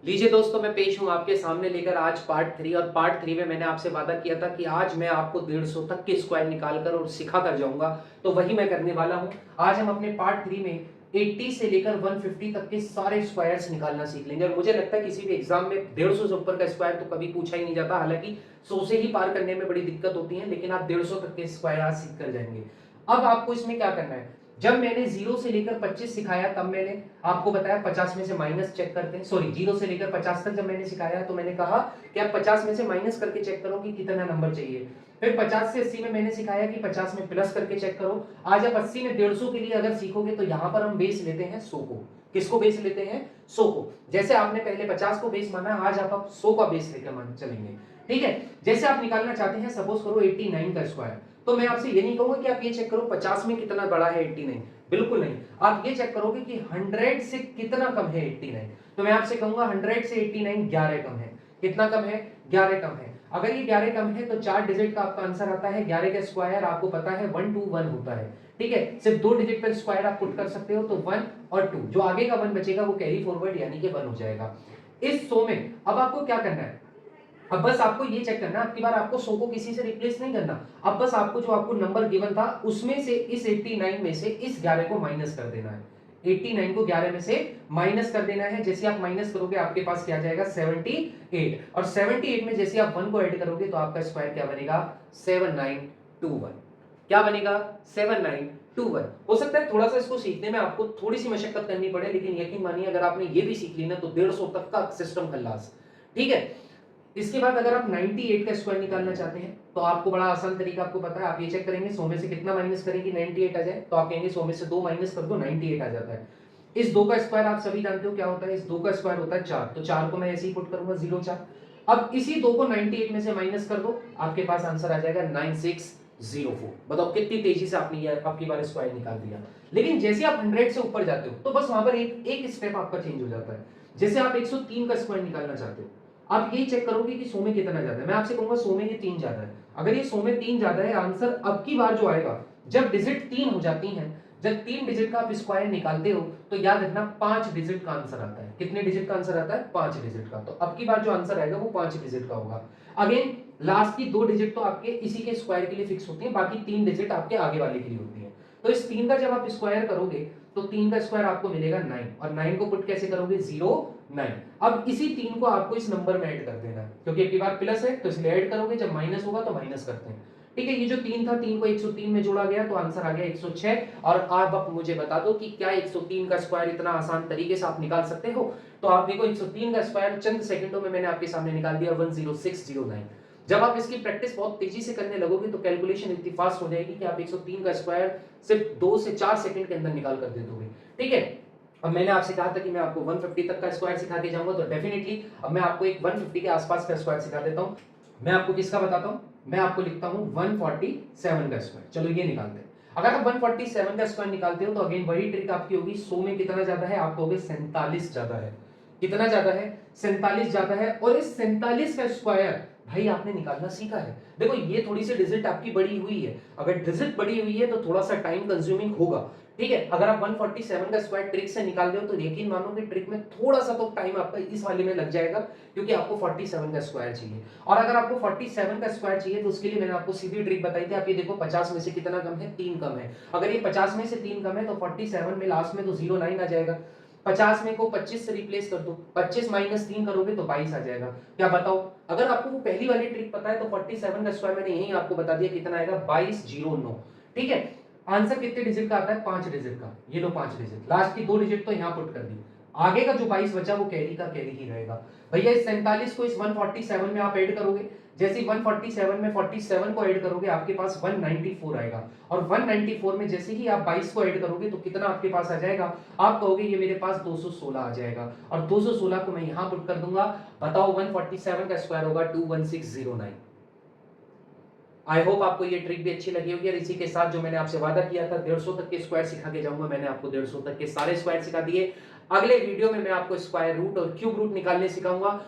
लीजिए दोस्तों, मैं पेश हूँ आपके सामने लेकर आज पार्ट 3। और पार्ट 3 में मैंने आपसे वादा किया था कि आज मैं आपको 150 तक के स्क्वायर निकाल कर और सिखा कर जाऊंगा, तो वही मैं करने वाला हूँ। आज हम अपने पार्ट 3 में 80 से लेकर 150 तक के सारे स्क्वायर्स निकालना सीख लेंगे। और मुझे लगता है किसी भी एग्जाम में 150 से ऊपर का स्क्वायर तो कभी पूछा ही नहीं जाता। हालांकि 100 से ही पार करने में बड़ी दिक्कत होती है, लेकिन आप 150 तक के स्क्वायर आज सीख कर जाएंगे। अब आपको इसमें क्या करना है, जब मैंने 0 से लेकर 25 सिखाया तब मैंने आपको बताया 50 में से माइनस चेक करते हैं। सॉरी, 0 से लेकर 50 तक जब मैंने सिखाया तो मैंने कहा कि आप 50 में से माइनस करके चेक करो कि कितना नंबर चाहिए। फिर 50 से 80 में मैंने सिखाया कि 50 में प्लस करके चेक करो। आज आप 80 में 150 के लिए अगर सीखोगे तो यहां पर हम बेस लेते हैं 100 को। किसको बेस लेते हैं? 100 को। जैसे आपने पहले 50 को बेस माना, आज आप 100 का बेस लेकर मान चलेंगे। ठीक है। जैसे आप निकालना चाहते हैं, सपोज करो 89 का स्क्वायर, तो मैं आपसे ये नहीं कहूंगा कि आप ये चेक करो 50 में कितना बड़ा है 89। बिल्कुल नहीं। आप ये चेक करोगे कि 100 से कितना कम है 89। तो मैं आपसे कहूंगा 100 से 89 11 कम है। कितना कम है? 11 कम है। अगर ये 11 कम है तो 4 डिजिट का आपका आंसर आता है। 11 का स्क्वायर आपको पता है 121 होता है। ठीक है। सिर्फ 2 डिजिट पर स्क्वायर आप पुट कर सकते हो, तो 1 और 2, जो आगे का 1 बचेगा वो कैरी फॉरवर्ड यानी कि 1 हो जाएगा। इस 100 में अब आपको क्या करना है, अब बस आपको ये चेक करना, अब की बार आपको 100 को किसी से रिप्लेस नहीं करना। अब बस आपको जो आपको नंबर गिवन था उसमें से इस 89 में से इस 11 को माइनस कर देना है। 89 को 11 में से माइनस कर देना है। जैसे आप माइनस करोगे आपके पास क्या जाएगा? 78। और 78 में जैसे आप 1 को ऐड करोगे तो आपका स्क्वायर क्या बनेगा? 7921। क्या बनेगा? 7921। हो सकता है थोड़ा सा इसको सीखने में आपको थोड़ी सी मशक्कत करनी पड़े, लेकिन यकीन मानिए अगर आपने ये भी सीख ली ना तो 150 तक का सिस्टम खल्लास। ठीक है। इसके बाद अगर आप 98 का स्क्वायर निकालना चाहते हैं तो आपको बड़ा आसान तरीका आपको पता है। आप ये चेक करेंगे 100 में से कितना माइनस करेंगे 98 आ जाए, तो आप कहेंगे 100 में से 2 माइनस कर दो 98 आ जाता है। इस 2 का स्क्वायर आप सभी जानते हो क्या होता है? इस 2 का स्क्वायर होता है 4, तो 4 को मैं ऐसे ही पुट करूंगा 0 4। अब इसी 2 को 98 में से माइनस कर दो, आपके पास आंसर आ जाएगा 9604। बताओ कितनी तेजी से आपने ये आपकी बार स्क्वायर निकाल दिया। लेकिन जैसे आप 100 से ऊपर जाते हो तो बस वहां पर एक एक स्टेप आपका चेंज हो जाता है। जैसे आप 103 का स्क्वायर निकालना चाहते हो, आप यही चेक करोगे कि 100 में कितना ज्यादा है। मैं आपसे कहूंगा 100 में ये 3 ज्यादा है। अगर ये 100 में 3 ज्यादा है, आंसर अब की बार जो आएगा जब डिजिट 3 हो जाती हैं, जब 3 डिजिट का आप स्क्वायर निकालते हो तो याद रखना 5 डिजिट का आंसर आता है। कितने डिजिट का आंसर आता है? 5 डिजिट का। तो अब की बार जो आंसर आएगा वो 5 डिजिट का होगा। अगेन लास्ट की 2 डिजिट तो आपके इसी के स्क्वायर के लिए फिक्स होती है, बाकी 3 डिजिट आपके आगे वाले के लिए होती है। तो इस 3 का जब आप स्क्वायर करोगे तो 3 का स्क्वायर आपको मिलेगा 9, और 9 को पुट कैसे करोगे? 0 9। अब इसी 3 को आपको इस नंबर में ऐड कर देना है, क्योंकि एक बार प्लस है तो इसलिए ऐड करोगे, जब माइनस होगा तो माइनस करते हैं। ठीक है। ये जो 3 था, 3 को 103 में जोड़ा गया तो आंसर आ गया 106। और आप मुझे बता दो कि क्या 103 का स्क्वायर इतना आसान तरीके से आप निकाल सकते हो? तो आप देखो 103 का स्क्वायर चंद सेकंडों में मैंने आपके सामने निकाल दिया, 10609। जब आप इसकी प्रैक्टिस बहुत तेजी से करने लगोगे तो कैलकुलेशन इतनी फास्ट हो जाएगी कि आप 103 का स्क्वायर सिर्फ 2 से 4 सेकंड के अंदर निकाल कर दे दोगे। ठीक है। अब मैंने आपसे कहा था कि मैं आपको 150 तक का स्क्वायर सिखा के जाऊंगा, तो डेफिनेटली अब मैं आपको एक 150 के आसपास का स्क्वायर सिखा देता हूं। मैं आपको किसका बताता हूं? मैं आपको लिखता हूं 147 का स्क्वायर। चलो ये निकालते हैं। अगर आप 147 का स्क्वायर निकालते हो तो अगेन वही ट्रिक आपकी होगी। 100 में कितना ज्यादा है? आप कहोगे 47 ज्यादा है। कितना ज्यादा है? 47 ज्यादा है। और इस 47 का स्क्वायर भाई आपने निकालना सीखा है। देखो ये थोड़ी सी डिजिट आपकी बड़ी हुई है, अगर डिजिट बड़ी हुई है तो थोड़ा सा टाइम कंज्यूमिंग होगा। ठीक है। अगर आप 147 का स्क्वायर ट्रिक से निकाल रहे हो तो यकीन मानो कि ट्रिक में थोड़ा सा तो टाइम आपका इस वाले में लग जाएगा, क्योंकि आपको 47 का स्क्वायर चाहिए। और अगर आपको 47 का स्क्वायर चाहिए तो उसके लिए मैंने आपको सीधी ट्रिक बताई थी। आप ये देखो 50 में से कितना कम है? 3 कम है। अगर ये 50 में से 3 कम है तो 47 में लास्ट में तो 09 आ जाएगा। 50 में को 25 से रिप्लेस कर दो, 25 माइनस 3 करोगे तो 22 आ जाएगा। क्या बताओ? अगर आपको वो पहली वाली ट्रिक पता है तो 47 का स्क्वायर मैंने यही आपको बता दिया कितना आएगा, 2209। ठीक है। आंसर कितने डिजिट का आता है? 5 डिजिट का। ये लो 5 डिजिट, लास्ट की 2 डिजिट तो यहां पुट कर दी। आगे का जो 22 बचा वो कैरी का कैरी ही रहेगा। भैया इस 47 को इस 147 में आप ऐड करोगे, जैसे 147 में 47 को ऐड करोगे आपके पास 194 आएगा। और 194 में जैसे ही आप 22 को ऐड करोगे तो कितना आपके पास आ जाएगा? आप कहोगे ये मेरे पास 216 आ जाएगा, और 216 को मैं यहां पुट कर दूंगा। बताओ 147 का स्क्वायर होगा 21609। आई होप आपको ये ट्रिक भी अच्छी लगी होगी। और इसी के साथ जो मैंने आपसे वादा किया था 150 तक के स्क्वायर सिखा के जाऊंगा, मैंने आपको 150 तक के सारे स्क्वायर सिखा दिए। अगले वीडियो में मैं आपको स्क्वायर रूट और क्यूब रूट निकालने सिखाऊंगा।